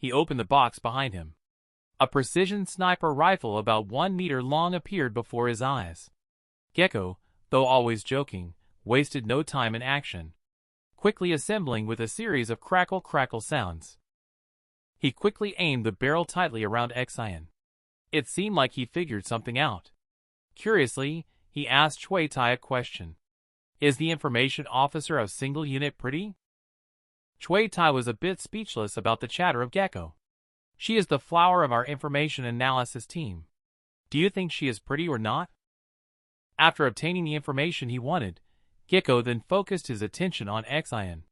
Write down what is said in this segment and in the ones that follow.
He opened the box behind him. A precision sniper rifle about 1 meter long appeared before his eyes. Gecko, though always joking, wasted no time in action, quickly assembling with a series of crackle sounds. He quickly aimed the barrel tightly around Xian. It seemed like he figured something out. Curiously, he asked Chui Tai a question. Is the information officer of single unit pretty? Chui Tai was a bit speechless about the chatter of Gecko. She is the flower of our information analysis team. Do you think she is pretty or not? After obtaining the information he wanted, Gecko then focused his attention on Xian.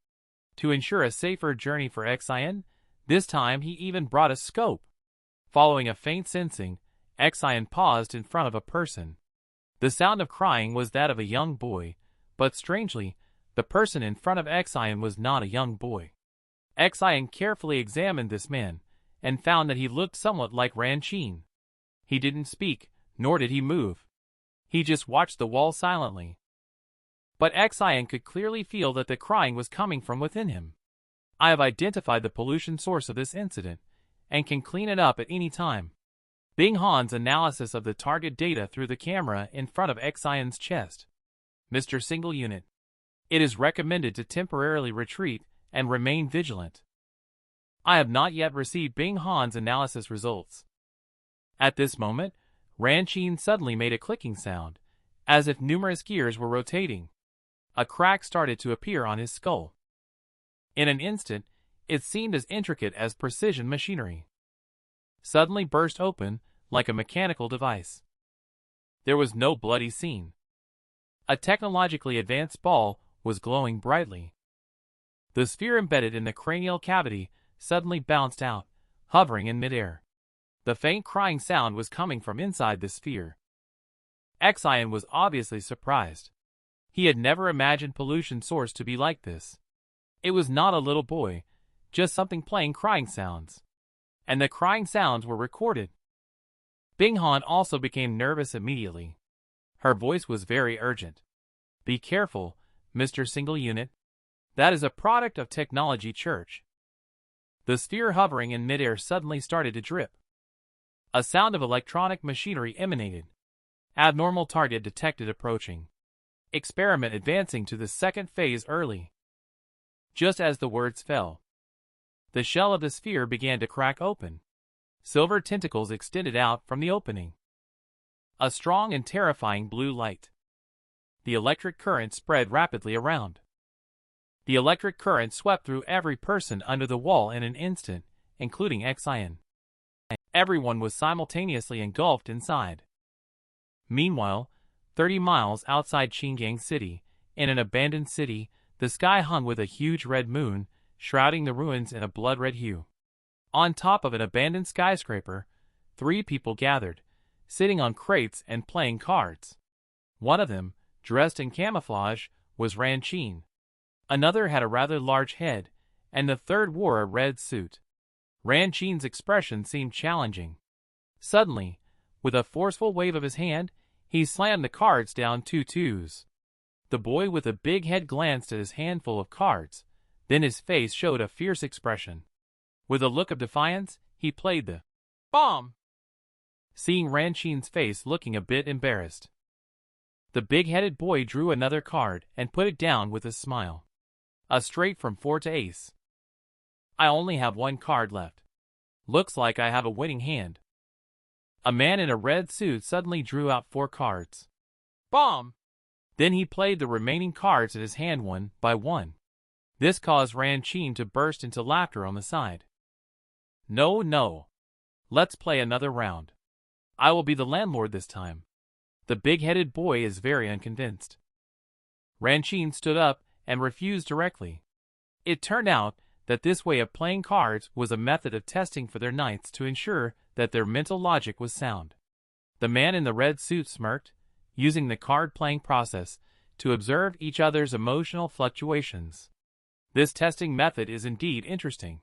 To ensure a safer journey for Xian, this time he even brought a scope. Following a faint sensing, Xian paused in front of a person. The sound of crying was that of a young boy, but strangely, the person in front of Xian was not a young boy. Xian carefully examined this man, and found that he looked somewhat like Ran Qin. He didn't speak, nor did he move. He just watched the wall silently. But Xian could clearly feel that the crying was coming from within him. I have identified the pollution source of this incident, and can clean it up at any time. Bing Han's analysis of the target data through the camera in front of Xian's chest. Mr. Single Unit. It is recommended to temporarily retreat and remain vigilant. I have not yet received Bing Han's analysis results. At this moment, Ran Qin suddenly made a clicking sound, as if numerous gears were rotating. A crack started to appear on his skull. In an instant, it seemed as intricate as precision machinery. Suddenly burst open, like a mechanical device. There was no bloody scene. A technologically advanced ball was glowing brightly. The sphere embedded in the cranial cavity suddenly bounced out, hovering in midair. The faint crying sound was coming from inside the sphere. Xian was obviously surprised. He had never imagined pollution source to be like this. It was not a little boy, just something playing crying sounds. And the crying sounds were recorded. Bing Han also became nervous immediately. Her voice was very urgent. Be careful, Mr. Single Unit. That is a product of technology church. The sphere hovering in midair suddenly started to drip. A sound of electronic machinery emanated. Abnormal target detected approaching. Experiment advancing to the second phase early. Just as the words fell, the shell of the sphere began to crack open. Silver tentacles extended out from the opening. A strong and terrifying blue light. The electric current spread rapidly around. The electric current swept through every person under the wall in an instant, including Xian. Everyone was simultaneously engulfed inside. Meanwhile, 30 miles outside Qingyang City, in an abandoned city, the sky hung with a huge red moon, shrouding the ruins in a blood-red hue. On top of an abandoned skyscraper, 3 people gathered, sitting on crates and playing cards. One of them, dressed in camouflage, was Ran Qin. Another had a rather large head, and the third wore a red suit. Ran Qin's expression seemed challenging. Suddenly, with a forceful wave of his hand, he slammed the cards down 2 twos. The boy with the big head glanced at his handful of cards, then his face showed a fierce expression. With a look of defiance, he played the bomb. Seeing Ran Qin's face looking a bit embarrassed, the big-headed boy drew another card and put it down with a smile. A straight from 4 to ace. I only have 1 card left. Looks like I have a winning hand. A man in a red suit suddenly drew out 4 cards. Bomb! Then he played the remaining cards in his hand one by one. This caused Ran Qin to burst into laughter on the side. No. Let's play another round. I will be the landlord this time. The big-headed boy is very unconvinced. Ran Qin stood up and refused directly. It turned out that this way of playing cards was a method of testing for their knights to ensure that their mental logic was sound. The man in the red suit smirked, using the card-playing process to observe each other's emotional fluctuations. This testing method is indeed interesting.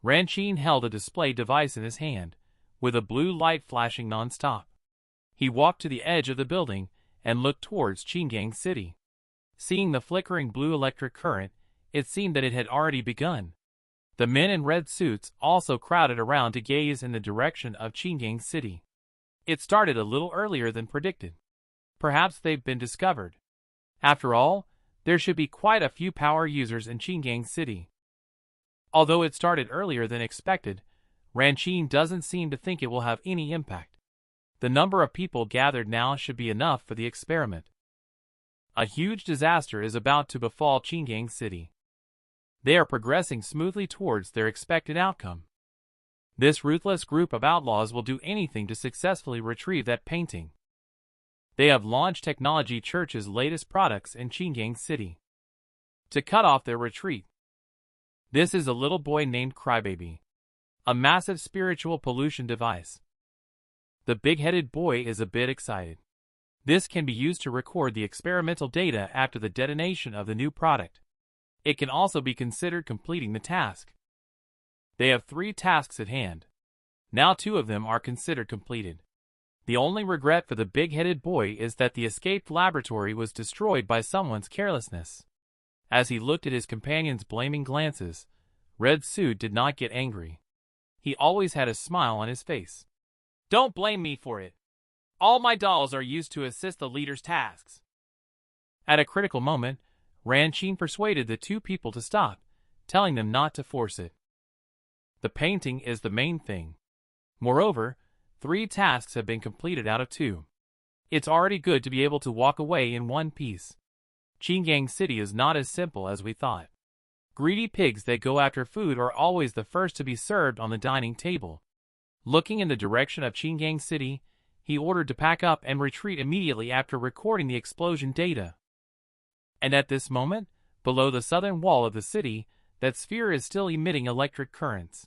Ran Qin held a display device in his hand, with a blue light flashing non-stop. He walked to the edge of the building and looked towards Qingyang City. Seeing the flickering blue electric current, it seemed that it had already begun. The men in red suits also crowded around to gaze in the direction of Qingyang City. It started a little earlier than predicted. Perhaps they've been discovered. After all, there should be quite a few power users in Qingyang City. Although it started earlier than expected, Ranqing doesn't seem to think it will have any impact. The number of people gathered now should be enough for the experiment. A huge disaster is about to befall Qingyang City. They are progressing smoothly towards their expected outcome. This ruthless group of outlaws will do anything to successfully retrieve that painting. They have launched Technology Church's latest products in Qingyang City to cut off their retreat. This is a little boy named Crybaby, a massive spiritual pollution device. The big-headed boy is a bit excited. This can be used to record the experimental data after the detonation of the new product. It can also be considered completing the task. They have 3 tasks at hand. Now 2 of them are considered completed. The only regret for the big-headed boy is that the escaped laboratory was destroyed by someone's carelessness. As he looked at his companion's blaming glances, Red Suit did not get angry. He always had a smile on his face. Don't blame me for it. All my dolls are used to assist the leader's tasks. At a critical moment, Ranqing persuaded the 2 people to stop, telling them not to force it. The painting is the main thing. Moreover, 3 tasks have been completed out of 2. It's already good to be able to walk away in one piece. Qingyang City is not as simple as we thought. Greedy pigs that go after food are always the first to be served on the dining table. Looking in the direction of Qingyang City, he ordered to pack up and retreat immediately after recording the explosion data. And at this moment, below the southern wall of the city, that sphere is still emitting electric currents.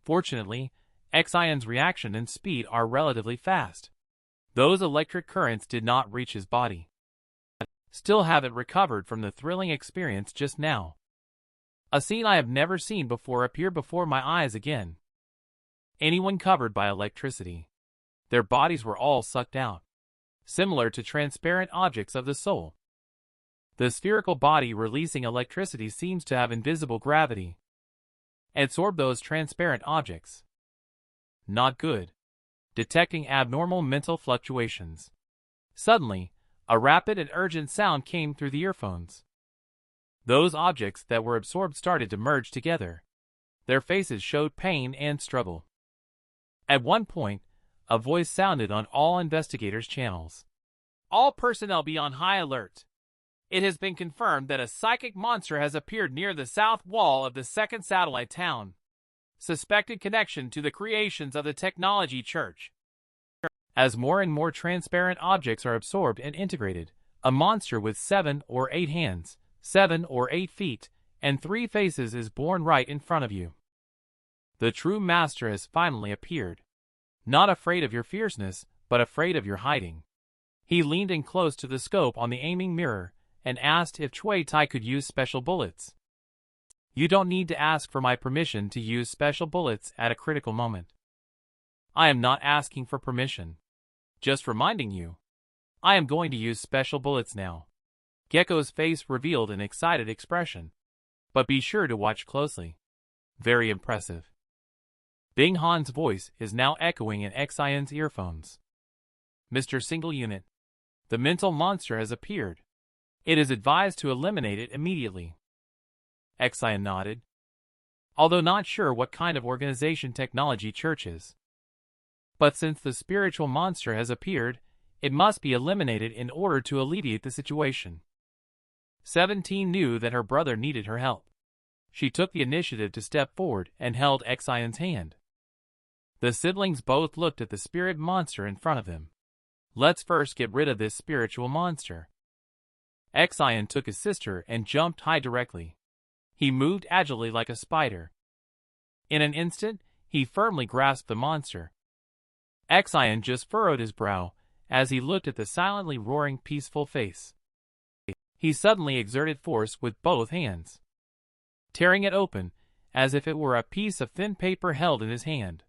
Fortunately, Xion's reaction and speed are relatively fast. Those electric currents did not reach his body. Still haven't recovered from the thrilling experience just now. A scene I have never seen before appeared before my eyes again. Anyone covered by electricity. Their bodies were all sucked out, similar to transparent objects of the soul. The spherical body releasing electricity seems to have invisible gravity. Absorb those transparent objects. Not good. Detecting abnormal mental fluctuations. Suddenly, a rapid and urgent sound came through the earphones. Those objects that were absorbed started to merge together. Their faces showed pain and struggle. At one point, a voice sounded on all investigators' channels. All personnel be on high alert. It has been confirmed that a psychic monster has appeared near the south wall of the second satellite town. Suspected connection to the creations of the Technology Church. As more and more transparent objects are absorbed and integrated, a monster with 7 or 8 hands, 7 or 8 feet, and 3 faces is born right in front of you. The true master has finally appeared. Not afraid of your fierceness, but afraid of your hiding. He leaned in close to the scope on the aiming mirror and asked if Cui Tai could use special bullets. You don't need to ask for my permission to use special bullets at a critical moment. I am not asking for permission. Just reminding you. I am going to use special bullets now. Gecko's face revealed an excited expression. But be sure to watch closely. Very impressive. Bing Han's voice is now echoing in Xion's earphones. Mr. Single Unit. The mental monster has appeared. It is advised to eliminate it immediately. Xion nodded. Although not sure what kind of organization Technology Church is. But since the spiritual monster has appeared, it must be eliminated in order to alleviate the situation. 17 knew that her brother needed her help. She took the initiative to step forward and held Xion's hand. The siblings both looked at the spirit monster in front of them. Let's first get rid of this spiritual monster. Xion took his sister and jumped high directly. He moved agilely like a spider. In an instant, he firmly grasped the monster. Xion just furrowed his brow as he looked at the silently roaring peaceful face. He suddenly exerted force with both hands, tearing it open as if it were a piece of thin paper held in his hand.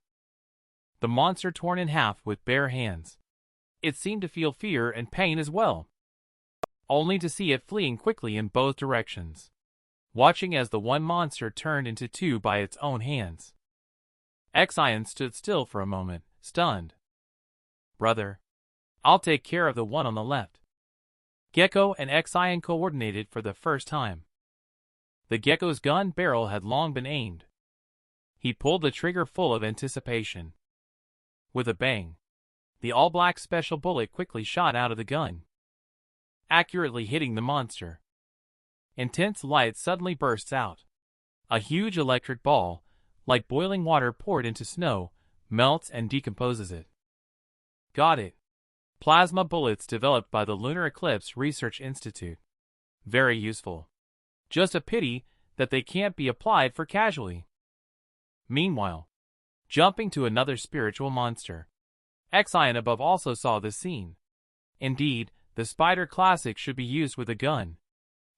The monster torn in half with bare hands. It seemed to feel fear and pain as well, only to see it fleeing quickly in both directions. watching as the one monster turned into two by its own hands. Xian stood still for a moment, stunned. "Brother, I'll take care of the one on the left." Gecko and Xian coordinated for the first time. The gecko's gun barrel had long been aimed. He pulled the trigger full of anticipation. With a bang, the all-black special bullet quickly shot out of the gun, accurately hitting the monster. Intense light suddenly bursts out. A huge electric ball, like boiling water poured into snow, melts and decomposes it. Got it. Plasma bullets developed by the Lunar Eclipse Research Institute. Very useful. Just a pity that they can't be applied for casually. Meanwhile, jumping to another spiritual monster, Xian above also saw this scene. Indeed, the Spider Classic should be used with a gun.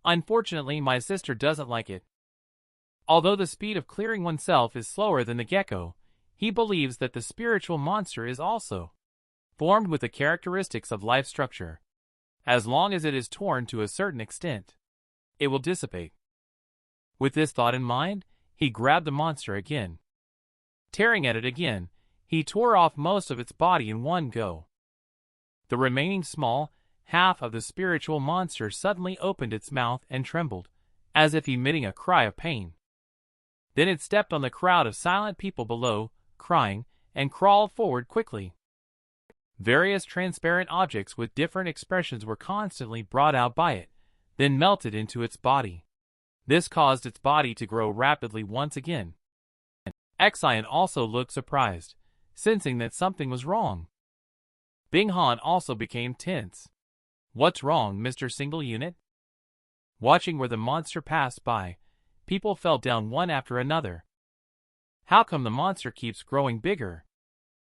Unfortunately, my sister doesn't like it. Although the speed of clearing oneself is slower than the gecko, he believes that the spiritual monster is also formed with the characteristics of life structure. As long as it is torn to a certain extent, it will dissipate. With this thought in mind, he grabbed the monster again. Tearing at it again, he tore off most of its body in one go. The remaining small half of the spiritual monster suddenly opened its mouth and trembled, as if emitting a cry of pain. Then it stepped on the crowd of silent people below, crying, and crawled forward quickly. Various transparent objects with different expressions were constantly brought out by it, then melted into its body. This caused its body to grow rapidly once again. Xian also looked surprised, sensing that something was wrong. Bing Han also became tense. "What's wrong, Mr. Single Unit?" Watching where the monster passed by, people fell down one after another. How come the monster keeps growing bigger?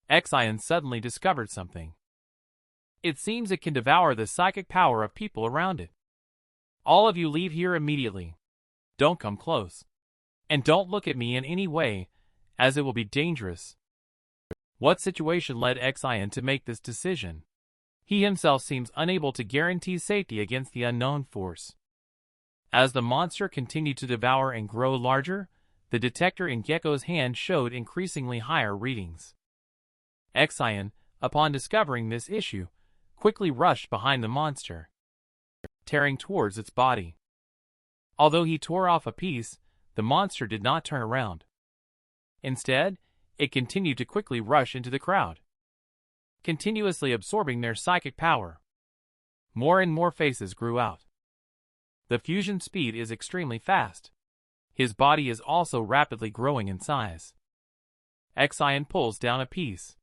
Xian suddenly discovered something. It seems it can devour the psychic power of people around it. All of you leave here immediately. Don't come close. And don't look at me in any way, as it will be dangerous. What situation led Xian to make this decision? He himself seems unable to guarantee safety against the unknown force. As the monster continued to devour and grow larger, the detector in Gecko's hand showed increasingly higher readings. Xian, upon discovering this issue, quickly rushed behind the monster, tearing towards its body. Although he tore off a piece, the monster did not turn around. Instead, it continued to quickly rush into the crowd, continuously absorbing their psychic power. More and more faces grew out. The fusion speed is extremely fast. His body is also rapidly growing in size. Xian pulls down a piece.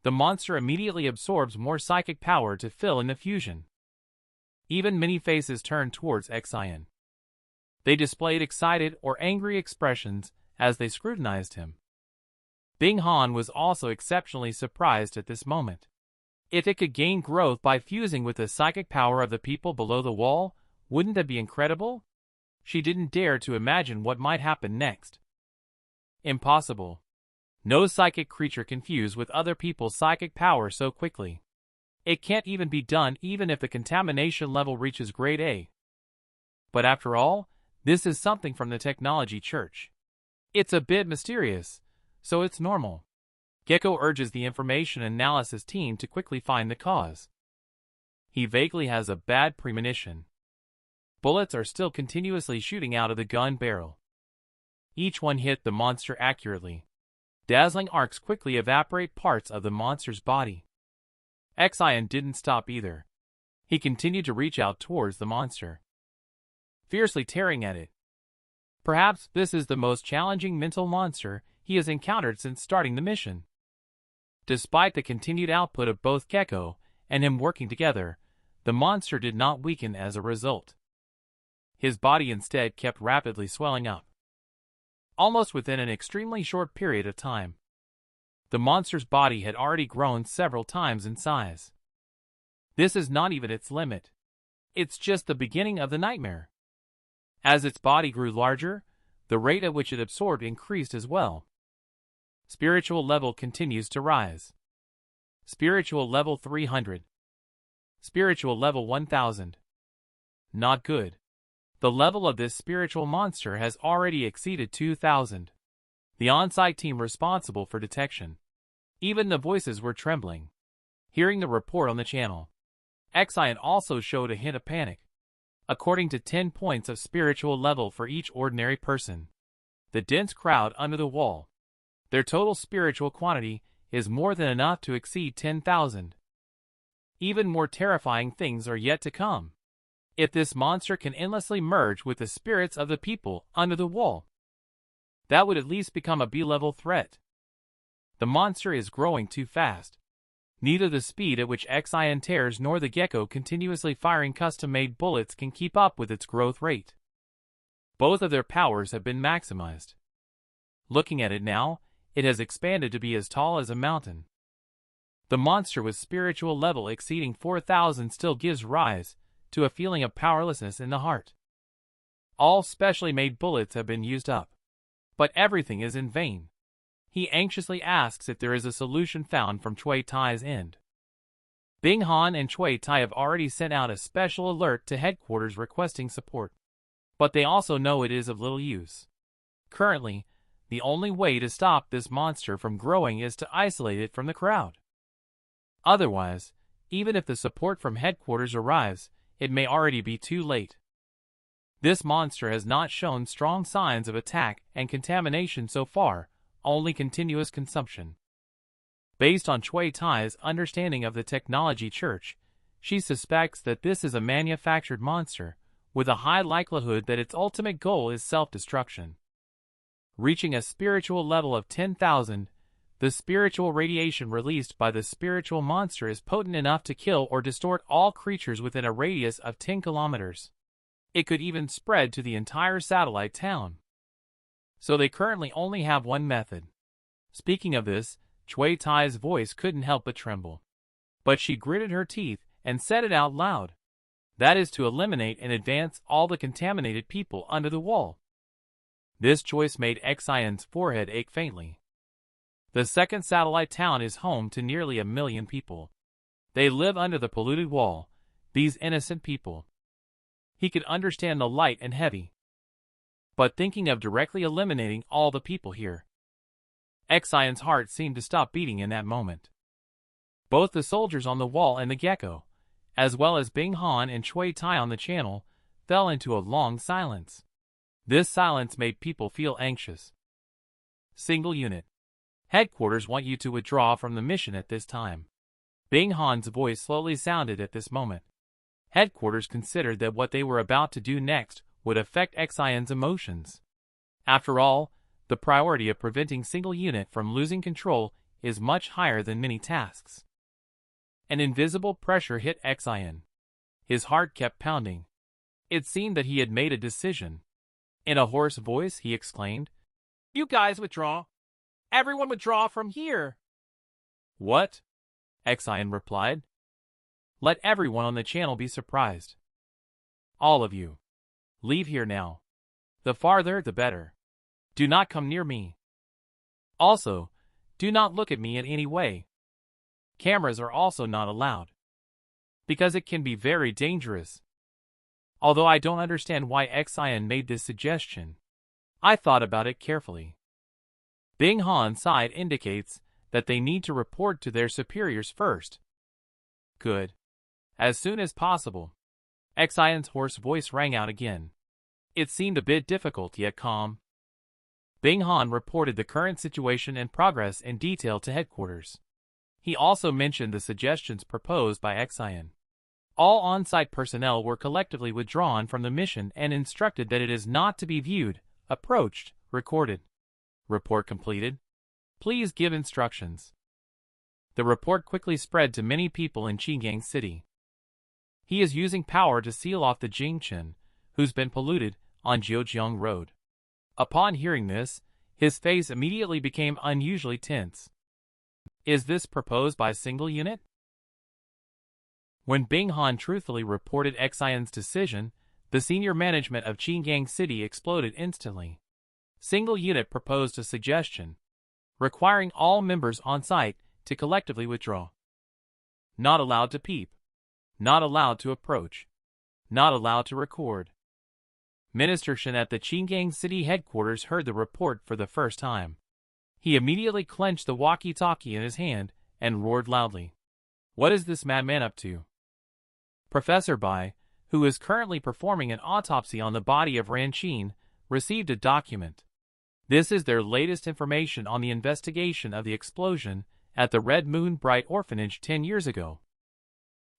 The monster immediately absorbs more psychic power to fill in the fusion. Even many faces turned towards Xian. They displayed excited or angry expressions as they scrutinized him. Bing Han was also exceptionally surprised at this moment. If it could gain growth by fusing with the psychic power of the people below the wall, wouldn't that be incredible? She didn't dare to imagine what might happen next. Impossible. No psychic creature can fuse with other people's psychic power so quickly. It can't even be done even if the contamination level reaches grade A. But after all, this is something from the technology church. It's a bit mysterious, so it's normal. Gecko urges the information analysis team to quickly find the cause. He vaguely has a bad premonition. Bullets are still continuously shooting out of the gun barrel. Each one hit the monster accurately. Dazzling arcs quickly evaporate parts of the monster's body. Xian didn't stop either. He continued to reach out towards the monster, fiercely tearing at it. Perhaps this is the most challenging mental monster he has encountered since starting the mission. Despite the continued output of both Gecko and him working together, the monster did not weaken as a result. His body instead kept rapidly swelling up, almost within an extremely short period of time. The monster's body had already grown several times in size. This is not even its limit. It's just the beginning of the nightmare. As its body grew larger, the rate at which it absorbed increased as well. Spiritual level continues to rise. Spiritual level 300. Spiritual level 1000. Not good. The level of this spiritual monster has already exceeded 2,000. The on-site team responsible for detection. Even the voices were trembling. Hearing the report on the channel, Xian also showed a hint of panic. According to 10 points of spiritual level for each ordinary person, the dense crowd under the wall, their total spiritual quantity is more than enough to exceed 10,000. Even more terrifying things are yet to come. If this monster can endlessly merge with the spirits of the people under the wall, that would at least become a B-level threat. The monster is growing too fast. Neither the speed at which Xian tears nor the gecko continuously firing custom-made bullets can keep up with its growth rate. Both of their powers have been maximized. Looking at it now, it has expanded to be as tall as a mountain. The monster with spiritual level exceeding 4,000 still gives rise to a feeling of powerlessness in the heart. All specially made bullets have been used up, but everything is in vain. He anxiously asks if there is a solution found from Cui Tai's end. Bing Han and Cui Tai have already sent out a special alert to headquarters requesting support, but they also know it is of little use. Currently, the only way to stop this monster from growing is to isolate it from the crowd. Otherwise, even if the support from headquarters arrives, it may already be too late. This monster has not shown strong signs of attack and contamination so far, only continuous consumption. Based on Cui Tai's understanding of the technology church, she suspects that this is a manufactured monster, with a high likelihood that its ultimate goal is self-destruction. Reaching a spiritual level of 10,000, the spiritual radiation released by the spiritual monster is potent enough to kill or distort all creatures within a radius of 10 kilometers. It could even spread to the entire satellite town. So they currently only have one method. Speaking of this, Cui Tai's voice couldn't help but tremble. But she gritted her teeth and said it out loud. That is to eliminate in advance all the contaminated people under the wall. This choice made Xian's forehead ache faintly. The second satellite town is home to nearly 1 million people. They live under the polluted wall, these innocent people. He could understand the light and heavy, but thinking of directly eliminating all the people here, Xian's heart seemed to stop beating in that moment. Both the soldiers on the wall and the gecko, as well as Bing Han and Cui Tai on the channel, fell into a long silence. This silence made people feel anxious. Single unit. Headquarters want you to withdraw from the mission at this time. Bing Han's voice slowly sounded at this moment. Headquarters considered that what they were about to do next would affect Xian's emotions. After all, the priority of preventing single unit from losing control is much higher than many tasks. An invisible pressure hit Xian. His heart kept pounding. It seemed that he had made a decision. In a hoarse voice, he exclaimed, "You guys withdraw. Everyone withdraw from here." "What?" Xian replied. "Let everyone on the channel be surprised. All of you. Leave here now. The farther, the better. Do not come near me. Also, do not look at me in any way. Cameras are also not allowed, because it can be very dangerous." Although I don't understand why Xian made this suggestion, I thought about it carefully. Bing Han's side indicates that they need to report to their superiors first. Good. As soon as possible. Xian's hoarse voice rang out again. It seemed a bit difficult yet calm. Bing Han reported the current situation and progress in detail to headquarters. He also mentioned the suggestions proposed by Xian. All on-site personnel were collectively withdrawn from the mission and instructed that it is not to be viewed, approached, recorded. Report completed. Please give instructions. The report quickly spread to many people in Qingyang City. He is using power to seal off the Jingchen, who's been polluted, on Jiujiang Road. Upon hearing this, his face immediately became unusually tense. Is this proposed by single unit? When Bing Han truthfully reported Xian's decision, the senior management of Qingyang City exploded instantly. Single unit proposed a suggestion, requiring all members on site to collectively withdraw. Not allowed to peep. Not allowed to approach. Not allowed to record. Minister Shen at the Qingang City headquarters heard the report for the first time. He immediately clenched the walkie-talkie in his hand and roared loudly. What is this madman up to? Professor Bai, who is currently performing an autopsy on the body of Ran Qin, received a document. This is their latest information on the investigation of the explosion at the Red Moon Bright Orphanage 10 years ago.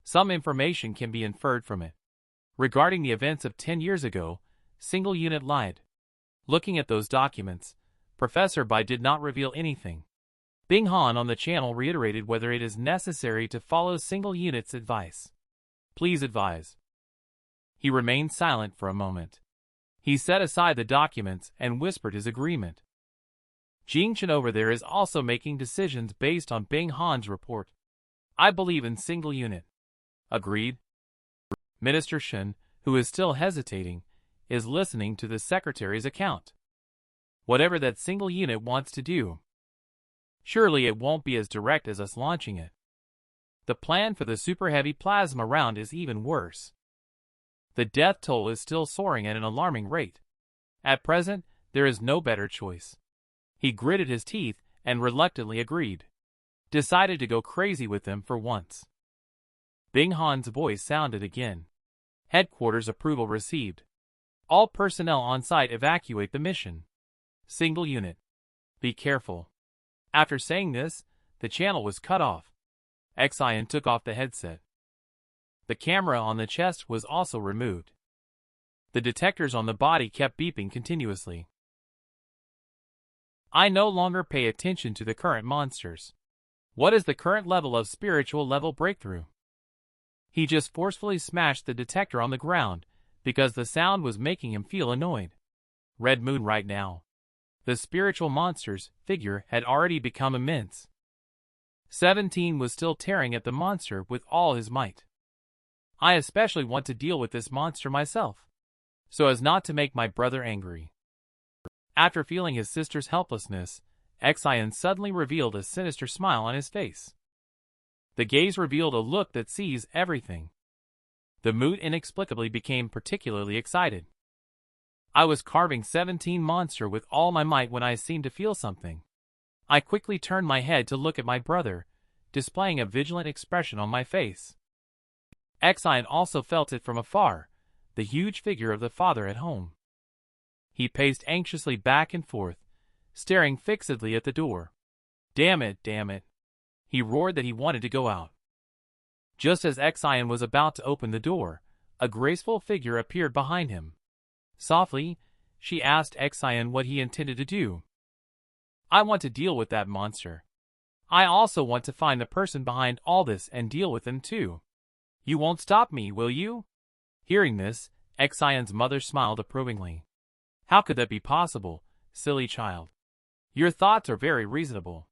Some information can be inferred from it. Regarding the events of 10 years ago, Single Unit lied. Looking at those documents, Professor Bai did not reveal anything. Bing Han on the channel reiterated whether it is necessary to follow Single Unit's advice. Please advise. He remained silent for a moment. He set aside the documents and whispered his agreement. Jing Chen over there is also making decisions based on Bing Han's report. I believe in Single Unit. Agreed. Minister Shen, who is still hesitating, is listening to the secretary's account. Whatever that Single Unit wants to do. Surely it won't be as direct as us launching it. The plan for the super heavy plasma round is even worse. The death toll is still soaring at an alarming rate. At present, there is no better choice. He gritted his teeth and reluctantly agreed. Decided to go crazy with them for once. Bing Han's voice sounded again. Headquarters approval received. All personnel on site evacuate the mission. Single Unit. Be careful. After saying this, the channel was cut off. Xian took off the headset. The camera on the chest was also removed. The detectors on the body kept beeping continuously. I no longer pay attention to the current monsters. What is the current level of spiritual level breakthrough? He just forcefully smashed the detector on the ground because the sound was making him feel annoyed. Red Moon right now. The spiritual monster's figure had already become immense. 17 was still tearing at the monster with all his might. I especially want to deal with this monster myself, so as not to make my brother angry. After feeling his sister's helplessness, Xian suddenly revealed a sinister smile on his face. The gaze revealed a look that sees everything. The mood inexplicably became particularly excited. I was carving 17 monster with all my might when I seemed to feel something. I quickly turned my head to look at my brother, displaying a vigilant expression on my face. Xian also felt it from afar, the huge figure of the father at home. He paced anxiously back and forth, staring fixedly at the door. Damn it, damn it. He roared that he wanted to go out. Just as Xian was about to open the door, a graceful figure appeared behind him. Softly, she asked Xian what he intended to do. I want to deal with that monster. I also want to find the person behind all this and deal with them too. You won't stop me, will you? Hearing this, Xian's mother smiled approvingly. How could that be possible, silly child? Your thoughts are very reasonable.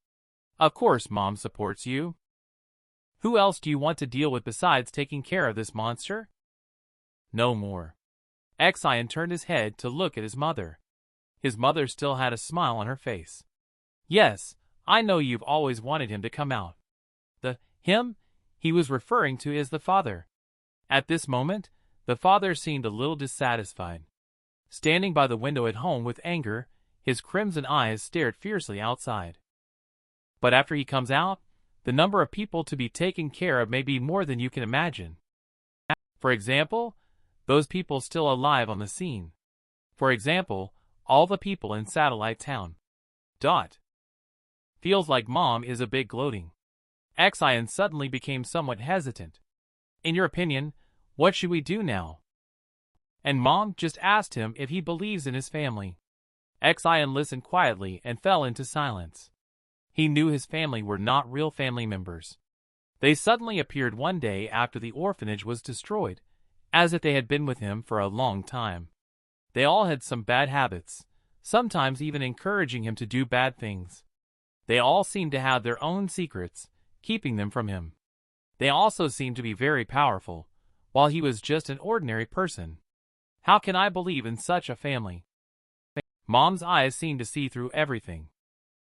Of course Mom supports you. Who else do you want to deal with besides taking care of this monster? No more. Xian turned his head to look at his mother. His mother still had a smile on her face. Yes, I know you've always wanted him to come out. The him he was referring to is the father. At this moment, the father seemed a little dissatisfied. Standing by the window at home with anger, his crimson eyes stared fiercely outside. But after he comes out, the number of people to be taken care of may be more than you can imagine. For example, those people still alive on the scene. For example, all the people in Satellite Town. Feels like Mom is a bit gloating. Xian suddenly became somewhat hesitant. In your opinion, what should we do now? And Mom just asked him if he believes in his family. Xian listened quietly and fell into silence. He knew his family were not real family members. They suddenly appeared one day after the orphanage was destroyed, as if they had been with him for a long time. They all had some bad habits, sometimes even encouraging him to do bad things. They all seemed to have their own secrets, keeping them from him. They also seemed to be very powerful, while he was just an ordinary person. How can I believe in such a family? Mom's eyes seemed to see through everything.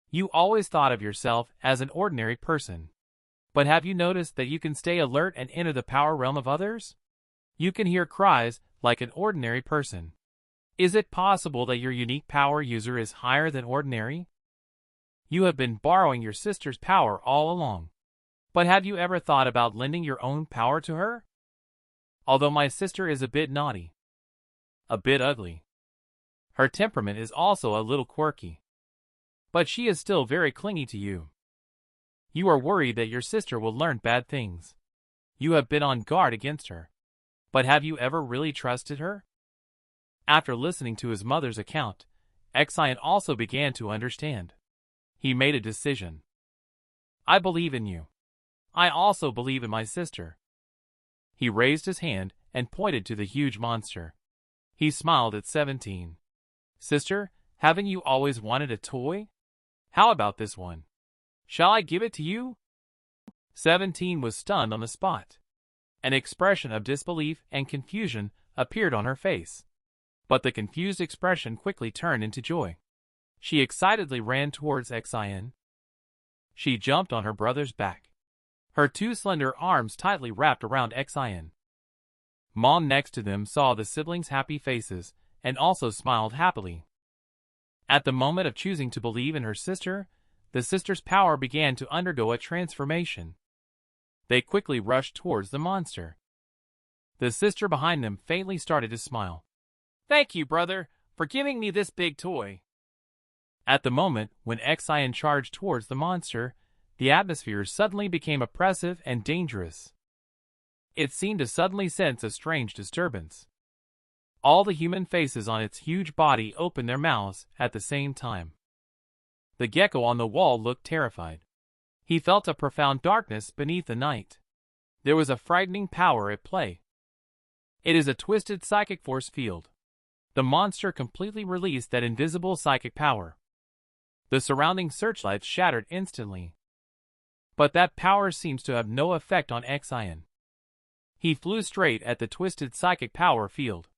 You always thought of yourself as an ordinary person. But have you noticed that you can stay alert and enter the power realm of others? You can hear cries like an ordinary person. Is it possible that your unique power user is higher than ordinary? You have been borrowing your sister's power all along. But have you ever thought about lending your own power to her? Although my sister is a bit naughty, a bit ugly, her temperament is also a little quirky, but she is still very clingy to you. You are worried that your sister will learn bad things. You have been on guard against her. But have you ever really trusted her? After listening to his mother's account, Exion also began to understand. He made a decision. I believe in you. I also believe in my sister. He raised his hand and pointed to the huge monster. He smiled at 17. Sister, haven't you always wanted a toy? How about this one? Shall I give it to you? 17 was stunned on the spot. An expression of disbelief and confusion appeared on her face. But the confused expression quickly turned into joy. She excitedly ran towards Exion. She jumped on her brother's back. Her two slender arms tightly wrapped around Exion. Mom next to them saw the siblings' happy faces and also smiled happily. At the moment of choosing to believe in her sister, the sister's power began to undergo a transformation. They quickly rushed towards the monster. The sister behind them faintly started to smile. Thank you, brother, for giving me this big toy. At the moment when Exion charged towards the monster, the atmosphere suddenly became oppressive and dangerous. It seemed to suddenly sense a strange disturbance. All the human faces on its huge body opened their mouths at the same time. The gecko on the wall looked terrified. He felt a profound darkness beneath the night. There was a frightening power at play. It is a twisted psychic force field. The monster completely released that invisible psychic power. The surrounding searchlights shattered instantly. But that power seems to have no effect on Exion. He flew straight at the twisted psychic power field.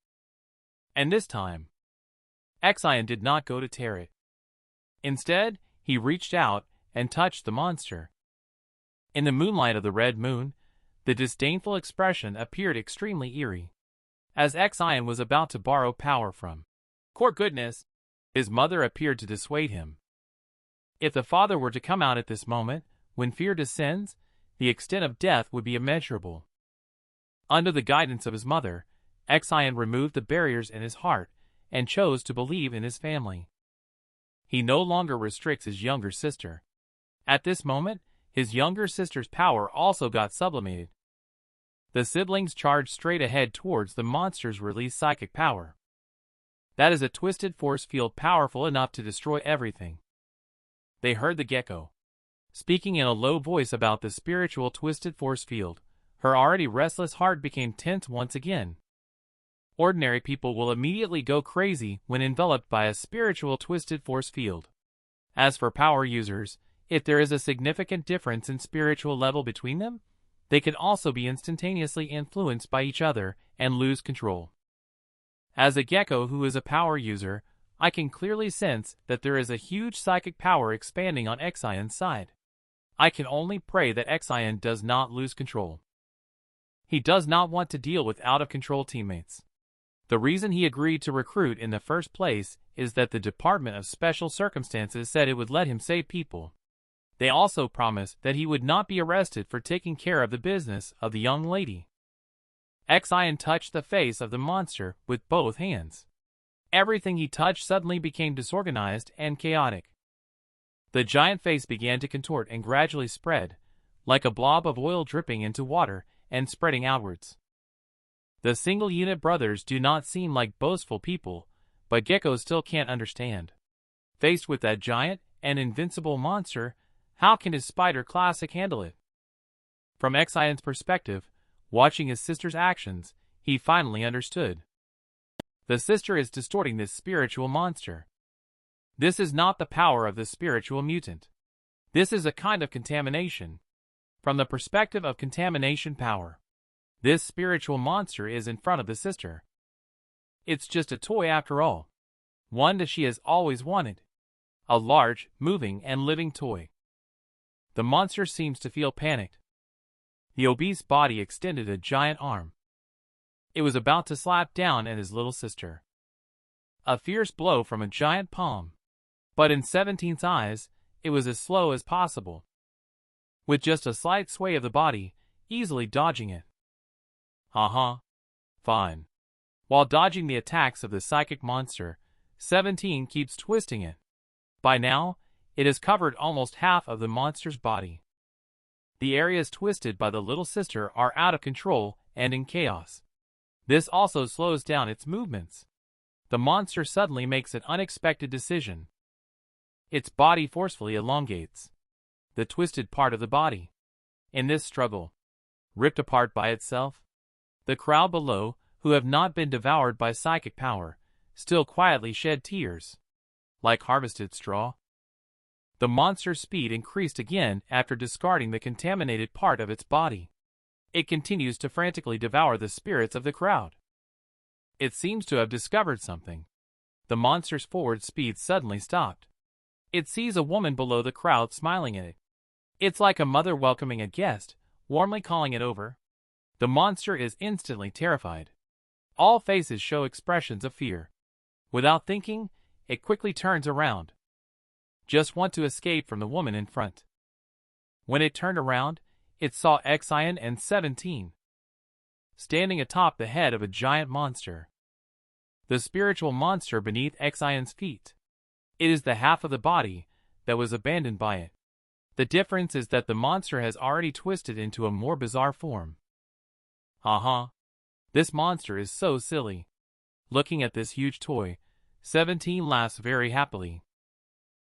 And this time, Exion did not go to tear it. Instead, he reached out and touched the monster. In the moonlight of the red moon, the disdainful expression appeared extremely eerie. As Exion was about to borrow power from Court Goodness, his mother appeared to dissuade him. If the father were to come out at this moment, when fear descends, the extent of death would be immeasurable. Under the guidance of his mother, Exion removed the barriers in his heart and chose to believe in his family. He no longer restricts his younger sister. At this moment, his younger sister's power also got sublimated. The siblings charged straight ahead towards the monster's released psychic power. That is a twisted force field powerful enough to destroy everything. They heard the gecko speaking in a low voice about the spiritual twisted force field. Her already restless heart became tense once again. Ordinary people will immediately go crazy when enveloped by a spiritual twisted force field. As for power users, if there is a significant difference in spiritual level between them, they can also be instantaneously influenced by each other and lose control. As a gecko who is a power user, I can clearly sense that there is a huge psychic power expanding on Exion's side. I can only pray that Exion does not lose control. He does not want to deal with out-of-control teammates. The reason he agreed to recruit in the first place is that the Department of Special Circumstances said it would let him save people. They also promised that he would not be arrested for taking care of the business of the young lady. Exion touched the face of the monster with both hands. Everything he touched suddenly became disorganized and chaotic. The giant face began to contort and gradually spread, like a blob of oil dripping into water and spreading outwards. The single-unit brothers do not seem like boastful people, but Gecko still can't understand. Faced with that giant and invincible monster, how can his Spider Classic handle it? From Exion's perspective, watching his sister's actions, he finally understood. The sister is distorting this spiritual monster. This is not the power of the spiritual mutant. This is a kind of contamination. From the perspective of contamination power, this spiritual monster is in front of the sister. It's just a toy after all. One that she has always wanted. A large, moving, and living toy. The monster seems to feel panicked. The obese body extended a giant arm. It was about to slap down at his little sister. a fierce blow from a giant palm. But in 17's eyes, it was as slow as possible. With just a slight sway of the body, easily dodging it. Fine. While dodging the attacks of the psychic monster, 17 keeps twisting it. By now, it has covered almost half of the monster's body. The areas twisted by the little sister are out of control and in chaos. This also slows down its movements. The monster suddenly makes an unexpected decision. Its body forcefully elongates. The twisted part of the body. In this struggle, ripped apart by itself, the crowd below, who have not been devoured by psychic power, still quietly shed tears. Like harvested straw. The monster's speed increased again after discarding the contaminated part of its body. It continues to frantically devour the spirits of the crowd. It seems to have discovered something. The monster's forward speed suddenly stopped. It sees a woman below the crowd smiling at it. It's like a mother welcoming a guest, warmly calling it over. The monster is instantly terrified. All faces show expressions of fear. Without thinking, it quickly turns around. Just want to escape from the woman in front. When it turned around, it saw Xian and 17. Standing atop the head of a giant monster. The spiritual monster beneath Xian's feet. It is the half of the body that was abandoned by it. The difference is that the monster has already twisted into a more bizarre form. This monster is so silly. Looking at this huge toy, 17 laughs very happily.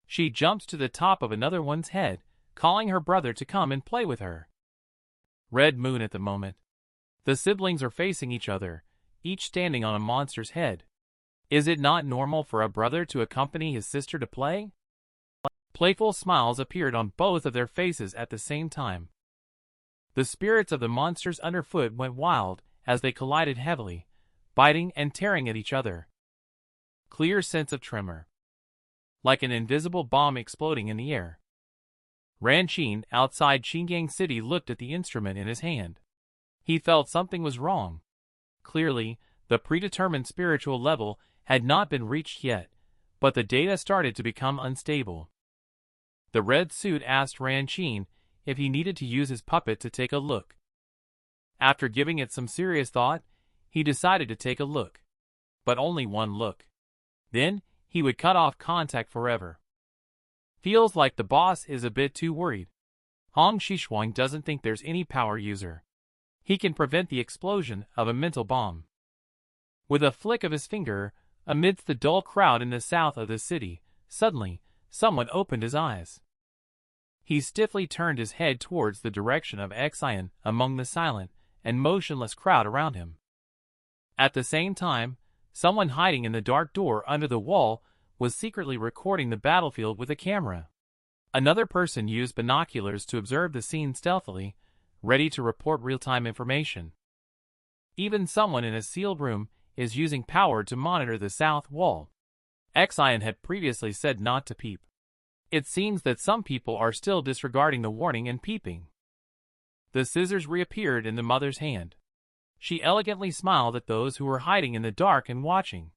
She jumps to the top of another one's head, calling her brother to come and play with her. Red moon at the moment. The siblings are facing each other, each standing on a monster's head. Is it not normal for a brother to accompany his sister to play? Playful smiles appeared on both of their faces at the same time. The spirits of the monsters underfoot went wild as they collided heavily, biting and tearing at each other. Clear sense of tremor. Like an invisible bomb exploding in the air. Ran Qin outside Xinjiang City looked at the instrument in his hand. He felt something was wrong. Clearly, the predetermined spiritual level had not been reached yet, but the data started to become unstable. The red suit asked Ran Qin if he needed to use his puppet to take a look. After giving it some serious thought, he decided to take a look. But only one look. Then, he would cut off contact forever. Feels like the boss is a bit too worried. Hong Xishuang doesn't think there's any power user. He can prevent the explosion of a mental bomb. With a flick of his finger, amidst the dull crowd in the south of the city, suddenly, someone opened his eyes. He stiffly turned his head towards the direction of Xian among the silent and motionless crowd around him. At the same time, someone hiding in the dark door under the wall was secretly recording the battlefield with a camera. Another person used binoculars to observe the scene stealthily, ready to report real-time information. Even someone in a sealed room is using power to monitor the south wall. Xian had previously said not to peep. It seems that some people are still disregarding the warning and peeping. The scissors reappeared in the mother's hand. She elegantly smiled at those who were hiding in the dark and watching.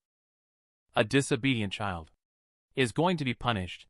A disobedient child is going to be punished.